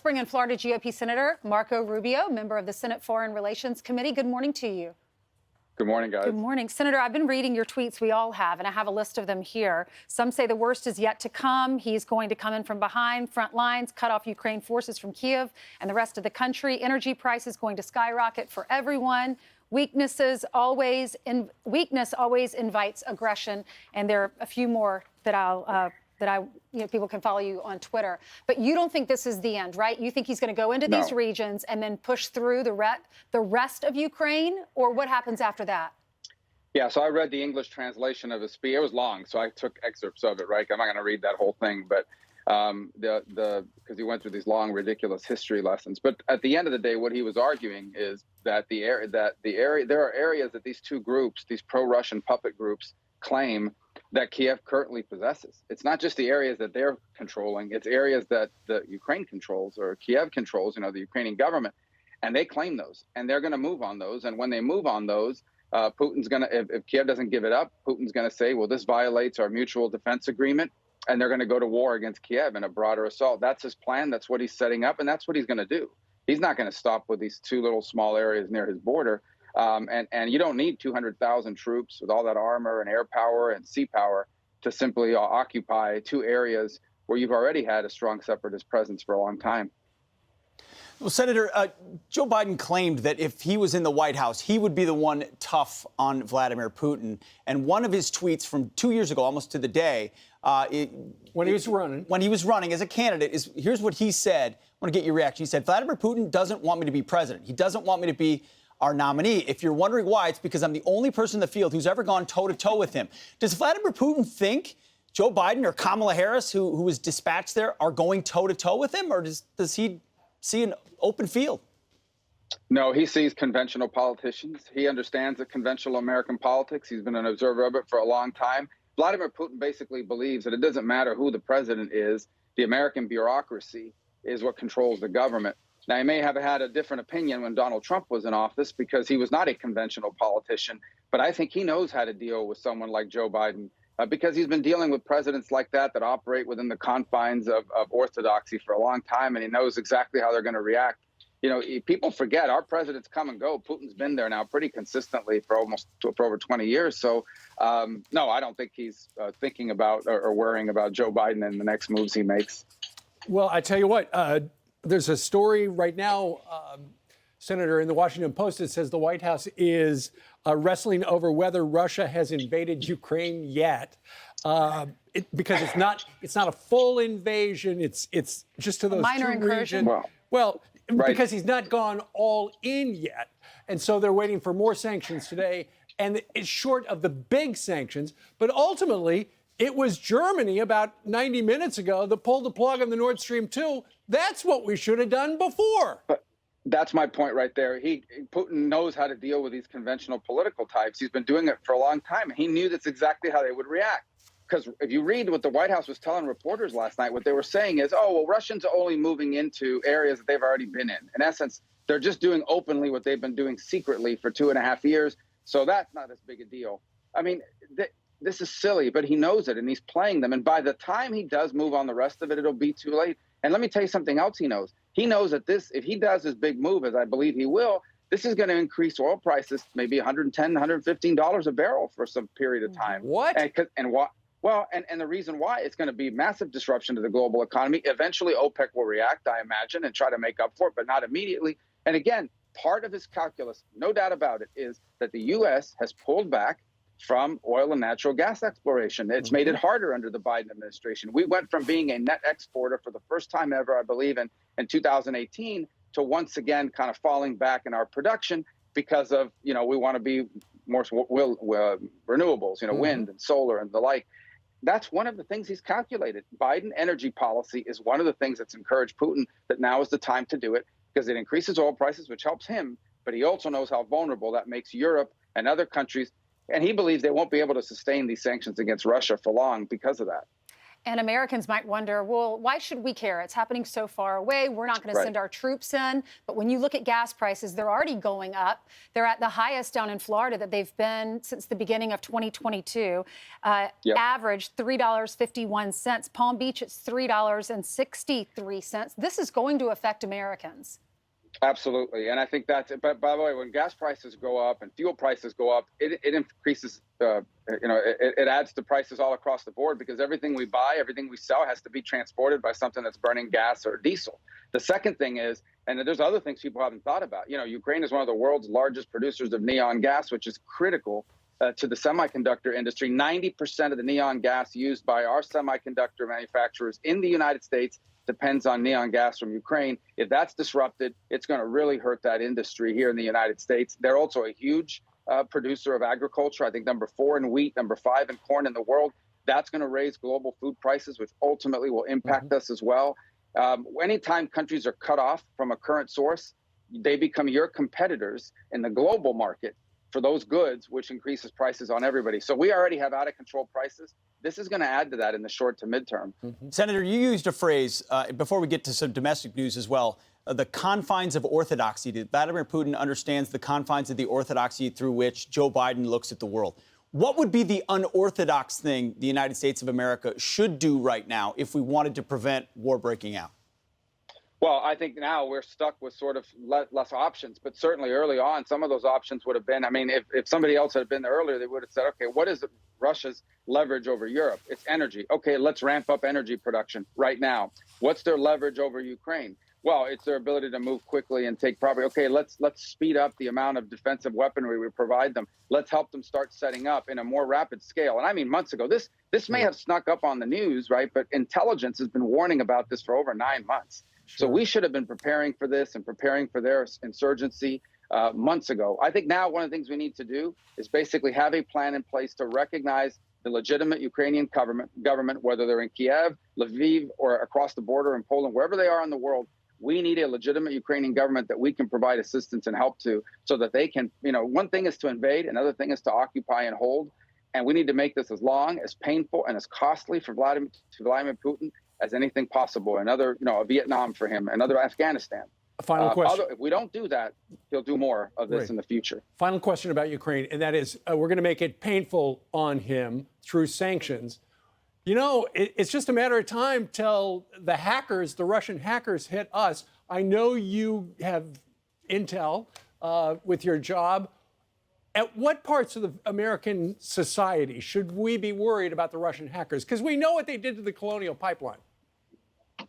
bring in Florida GOP Senator Marco Rubio, member of the Senate Foreign Relations Committee. Good morning to you. Good morning, guys. Good morning. Senator, I've been reading your tweets. We all have, and I have a list of them here. Some say the worst is yet to come. He's going to come in from behind, front lines, cut off Ukraine forces from Kiev and the rest of the country. Energy prices going to skyrocket for everyone. Weakness always invites aggression. And there are a few more that people can follow you on Twitter. But you don't think this is the end, right? You think he's going to go into these regions and then push through the rest of Ukraine, or what happens after that? Yeah, so I read the English translation of his speech. It was long, so I took excerpts of it, right? I'm not going to read that whole thing, but because he went through these long, ridiculous history lessons. But at the end of the day, what he was arguing is that there are areas that these two groups, these pro-Russian puppet groups, claim that Kiev currently possesses. It's not just the areas that they're controlling, it's areas that the Ukraine controls or Kiev controls, the Ukrainian government. And they claim those, and they're going to move on those. And when they move on those, Putin's going to, if Kiev doesn't give it up, Putin's going to say, well, this violates our mutual defense agreement. And they're going to go to war against Kiev in a broader assault. That's his plan. That's what he's setting up. And that's what he's going to do. He's not going to stop with these two little small areas near his border. And you don't need 200,000 troops with all that armor and air power and sea power to simply occupy two areas where you've already had a strong separatist presence for a long time. Well, Senator, Joe Biden claimed that if he was in the White House, he would be the one tough on Vladimir Putin. And one of his tweets from 2 years ago, almost to the day, when he was running as a candidate, here's what he said. I want to get your reaction. He said, Vladimir Putin doesn't want me to be president. He doesn't want me to be our nominee. If you're wondering why, it's because I'm the only person in the field who's ever gone toe-to-toe with him. Does Vladimir Putin think Joe Biden or Kamala Harris, who was dispatched there, are going toe-to-toe with him? Or does he see an open field? No, he sees conventional politicians. He understands the conventional American politics. He's been an observer of it for a long time. Vladimir Putin basically believes that it doesn't matter who the president is. The American bureaucracy is what controls the government. Now, he may have had a different opinion when Donald Trump was in office because he was not a conventional politician. But I think he knows how to deal with someone like Joe Biden because he's been dealing with presidents like that operate within the confines of orthodoxy for a long time. And he knows exactly how they're going to react. People forget our presidents come and go. Putin's been there now pretty consistently for over 20 years. So, no, I don't think he's thinking about or worrying about Joe Biden and the next moves he makes. Well, I tell you what, there's a story right now, Senator, in the Washington Post that says the White House is wrestling over whether Russia has invaded Ukraine yet, because it's not a full invasion. It's just to those minor two incursion. regions. Well, right. Because he's not gone all in yet, and so they're waiting for more sanctions today. And it's short of the big sanctions, but ultimately it was Germany about 90 minutes ago that pulled the plug on the Nord Stream 2. That's what we should have done before. But that's my point right there. Putin knows how to deal with these conventional political types. He's been doing it for a long time. He knew that's exactly how they would react. Because if you read what the White House was telling reporters last night, what they were saying is, oh, well, Russians are only moving into areas that they've already been in. In essence, they're just doing openly what they've been doing secretly for 2.5 years. So that's not as big a deal. I mean, this is silly, but he knows it and he's playing them. And by the time he does move on the rest of it, it'll be too late. And let me tell you something else he knows. He knows that if he does his big move, as I believe he will, this is going to increase oil prices maybe $110, $115 a barrel for some period of time. What? And what? Well, and the reason why, it's going to be massive disruption to the global economy. Eventually, OPEC will react, I imagine, and try to make up for it, but not immediately. And again, part of his calculus, no doubt about it, is that the U.S. has pulled back from oil and natural gas exploration. It's made it harder under the Biden administration. We went from being a net exporter for the first time ever, I believe, in 2018, to once again kind of falling back in our production because of, we want to be more renewables, wind and solar and the like. That's one of the things he's calculated. Biden energy policy is one of the things that's encouraged Putin that now is the time to do it because it increases oil prices, which helps him. But he also knows how vulnerable that makes Europe and other countries. And he believes they won't be able to sustain these sanctions against Russia for long because of that. And Americans might wonder, well, why should we care? It's happening so far away. We're not going to send our troops in. But when you look at gas prices, they're already going up. They're at the highest down in Florida that they've been since the beginning of 2022. Average $3.51. Palm Beach, it's $3.63. This is going to affect Americans. Absolutely. And I think that's it. But by the way, when gas prices go up and fuel prices go up, it increases, it adds to prices all across the board, because everything we buy, everything we sell has to be transported by something that's burning gas or diesel. The second thing is, and there's other things people haven't thought about, Ukraine is one of the world's largest producers of neon gas, which is critical to the semiconductor industry. 90% of the neon gas used by our semiconductor manufacturers in the United States depends on neon gas from Ukraine. If that's disrupted, it's going to really hurt that industry here in the United States. They're also a huge producer of agriculture. I think number 4 in wheat, number 5 in corn in the world. That's going to raise global food prices, which ultimately will impact us as well. Anytime countries are cut off from a current source, they become your competitors in the global market for those goods, which increases prices on everybody. So we already have out of control prices. This is going to add to that in the short to midterm. Senator, you used a phrase before we get to some domestic news as well, the confines of orthodoxy. Vladimir Putin understands the confines of the orthodoxy through which Joe Biden looks at the world. What would be the unorthodox thing the United States of America should do right now if we wanted to prevent war breaking out? Well, I think now we're stuck with sort of less options, but certainly early on, some of those options would have been, if somebody else had been there earlier, they would have said, okay, what is Russia's leverage over Europe? It's energy. Okay, let's ramp up energy production right now. What's their leverage over Ukraine? Well, it's their ability to move quickly and take property. Okay, let's speed up the amount of defensive weaponry we provide them. Let's help them start setting up in a more rapid scale. And I mean, months ago, this may have snuck up on the news, right? But intelligence has been warning about this for over 9 months. So we should have been preparing for this and preparing for their insurgency months ago. I think now one of the things we need to do is basically have a plan in place to recognize the legitimate Ukrainian government, whether they're in Kiev, Lviv, or across the border in Poland, wherever they are in the world. We need a legitimate Ukrainian government that we can provide assistance and help to, so that they can, one thing is to invade, another thing is to occupy and hold. And we need to make this as long, as painful, and as costly for Vladimir Putin as anything possible. Another, a Vietnam for him, another Afghanistan. A final question. If we don't do that, he'll do more of this in the future. Final question about Ukraine, and that is, we're going to make it painful on him through sanctions. It's just a matter of time till the hackers, the Russian hackers, hit us. I know you have intel with your job. At what parts of the American society should we be worried about the Russian hackers? Because we know what they did to the Colonial Pipeline.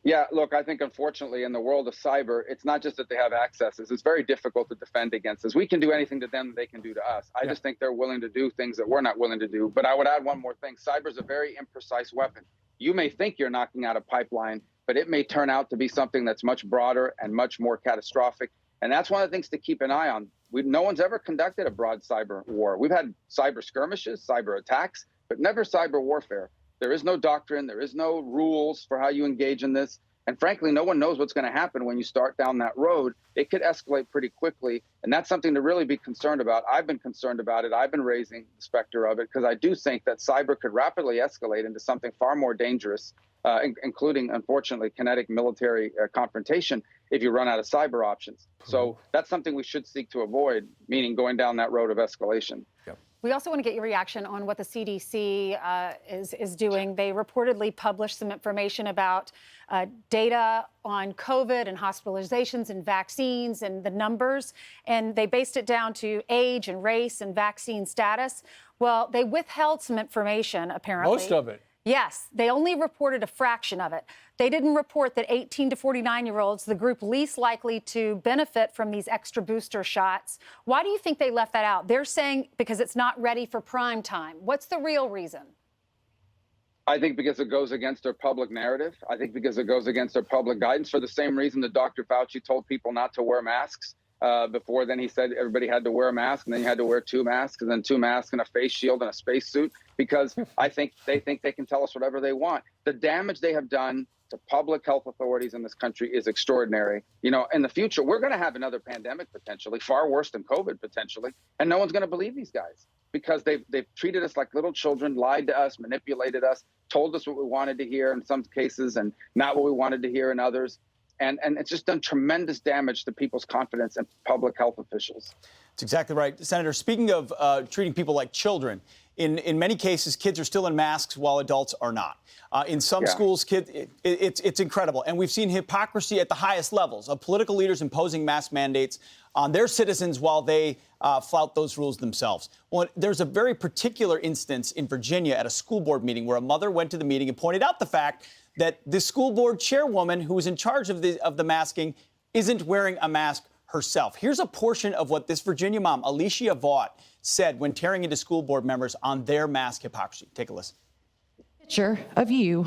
Yeah, look, I think unfortunately in the world of cyber, it's not just that they have accesses. It's very difficult to defend against us. We can do anything to them that they can do to us. I just think they're willing to do things that we're not willing to do. But I would add one more thing. Cyber is a very imprecise weapon. You may think you're knocking out a pipeline, but it may turn out to be something that's much broader and much more catastrophic. And that's one of the things to keep an eye on. No one's ever conducted a broad cyber war. We've had cyber skirmishes, cyber attacks, but never cyber warfare. There is no doctrine. There is no rules for how you engage in this. And frankly, no one knows what's going to happen when you start down that road. It could escalate pretty quickly. And that's something to really be concerned about. I've been concerned about it. I've been raising the specter of it because I do think that cyber could rapidly escalate into something far more dangerous, including, unfortunately, kinetic military confrontation if you run out of cyber options. So that's something we should seek to avoid, meaning going down that road of escalation. Yep. We also want to get your reaction on what the CDC is doing. They reportedly published some information about data on COVID and hospitalizations and vaccines and the numbers, and they based it down to age and race and vaccine status. Well, they withheld some information, apparently. Most of it. Yes, they only reported a fraction of it. They didn't report that 18 to 49-year-olds, the group least likely to benefit from these extra booster shots. Why do you think they left that out? They're saying because it's not ready for prime time. What's the real reason? I think because it goes against their public narrative. I think because it goes against their public guidance, for the same reason that Dr. Fauci told people not to wear masks. Before then, he said everybody had to wear a mask, and then you had to wear 2 masks, and then 2 masks and a face shield and a spacesuit, because I think they can tell us whatever they want. The damage they have done to public health authorities in this country is extraordinary. In the future, we're going to have another pandemic potentially, far worse than COVID potentially, and no one's going to believe these guys. because they've treated us like little children, lied to us, manipulated us, told us what we wanted to hear in some cases and not what we wanted to hear in others. And it's just done tremendous damage to people's confidence in public health officials. That's exactly right. Senator, speaking of treating people like children, in many cases, kids are still in masks while adults are not. In some schools, it's incredible. And we've seen hypocrisy at the highest levels of political leaders imposing mask mandates on their citizens while they flout those rules themselves. Well, there's a very particular instance in Virginia at a school board meeting where a mother went to the meeting and pointed out the fact that the school board chairwoman who was in charge of the masking isn't wearing a mask herself. Here's a portion of what this Virginia mom, Alicia Vaught, said when tearing into school board members on their mask hypocrisy. Take a listen. Picture of you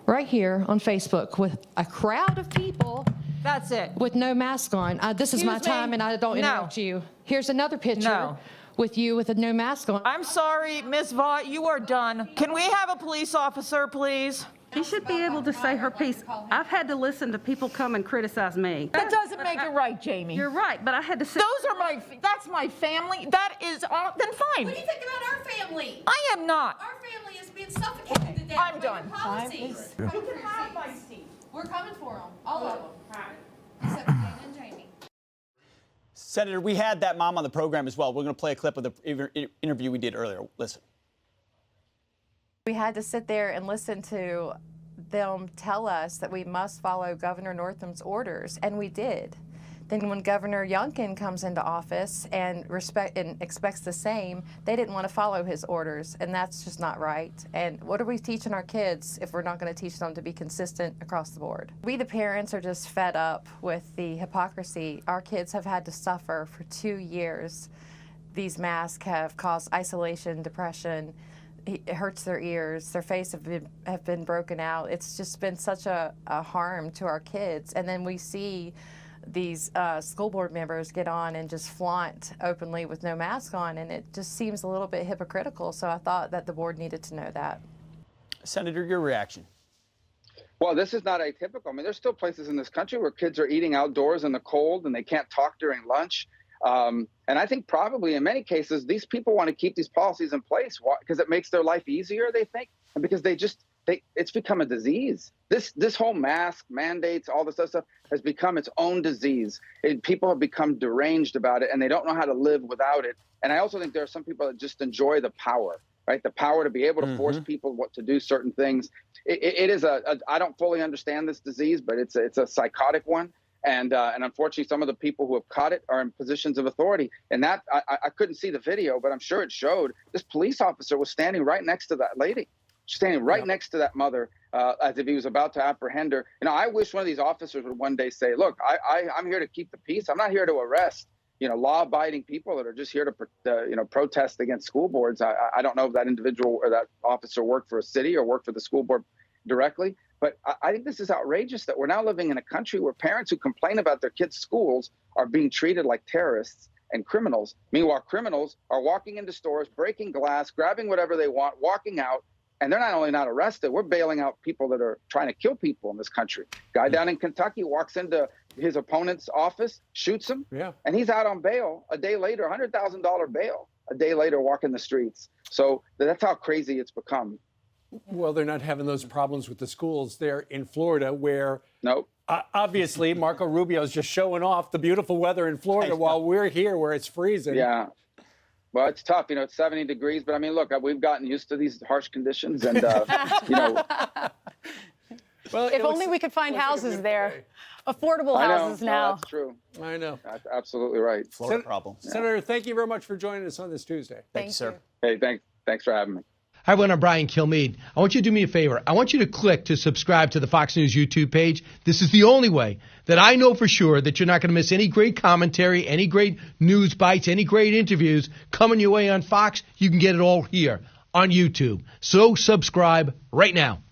right here on Facebook with a crowd of people. That's it. With no mask on. This is my time and I don't interrupt you. Here's another picture with you with a no mask on. I'm sorry, Ms. Vaught, you are done. Can we have a police officer, please? She should be able to say her piece. I've had to listen to people come and criticize me. That doesn't make it right, Jamie. You're right, but I had to say. That's my family. That is all, then fine. What do you think about our family? I am not. Our family is being suffocated to death. I'm by done. your policies. You can have my seat. We're coming for them, all of them. Except for Dan and Jamie. Senator, we had that mom on the program as well. We're going to play a clip of the interview we did earlier. Listen. We had to sit there and listen to them tell us that we must follow Governor Northam's orders, and we did. Then when Governor Youngkin comes into office and expects the same, they didn't want to follow his orders, and that's just not right. And what are we teaching our kids if we're not going to teach them to be consistent across the board? We, the parents, are just fed up with the hypocrisy. Our kids have had to suffer for 2 years. These masks have caused isolation, depression. It hurts their ears, their face have been broken out. It's just been such a harm to our kids. And then we see these school board members get on and just flaunt openly with no mask on, and it just seems a little bit hypocritical. So I thought that the board needed to know that. Senator, your reaction? Well, this is not atypical. I mean, there's still places in this country where kids are eating outdoors in the cold and they can't talk during lunch. And I think probably in many cases, these people want to keep these policies in place because it makes their life easier, they think, and because it's become a disease. This whole mask mandates, all this other stuff has become its own disease. People have become deranged about it and they don't know how to live without it. And I also think there are some people that just enjoy the power, right? The power to be able to force people to do certain things. It is I don't fully understand this disease, but it's a psychotic one. And unfortunately, some of the people who have caught it are in positions of authority. And that I couldn't see the video, but I'm sure it showed this police officer was standing right next to that lady, standing right next to that mother, as if he was about to apprehend her. You know, I wish one of these officers would one day say, look, I'm here to keep the peace. I'm not here to arrest, law-abiding people that are just here to, protest against school boards. I don't know if that individual or that officer worked for a city or worked for the school board directly. But I think this is outrageous that we're now living in a country where parents who complain about their kids' schools are being treated like terrorists and criminals. Meanwhile, criminals are walking into stores, breaking glass, grabbing whatever they want, walking out, and they're not only not arrested, we're bailing out people that are trying to kill people in this country. Guy down in Kentucky walks into his opponent's office, shoots him, and he's out on bail a day later, $100,000 bail, a day later walking the streets. So that's how crazy it's become. Well, they're not having those problems with the schools there in Florida where obviously Marco Rubio is just showing off the beautiful weather in Florida while we're here where it's freezing. Yeah. Well, it's tough. It's 70 degrees. But I mean, look, we've gotten used to these harsh conditions. And, Well, if only we could find houses there. Affordable houses now. No, that's true. I know. That's absolutely right. Florida problem. Senator, thank you very much for joining us on this Tuesday. Thank you, sir. Hey, thanks for having me. Hi, everyone. I'm Brian Kilmeade. I want you to do me a favor. I want you to click to subscribe to the Fox News YouTube page. This is the only way that I know for sure that you're not going to miss any great commentary, any great news bites, any great interviews coming your way on Fox. You can get it all here on YouTube. So subscribe right now.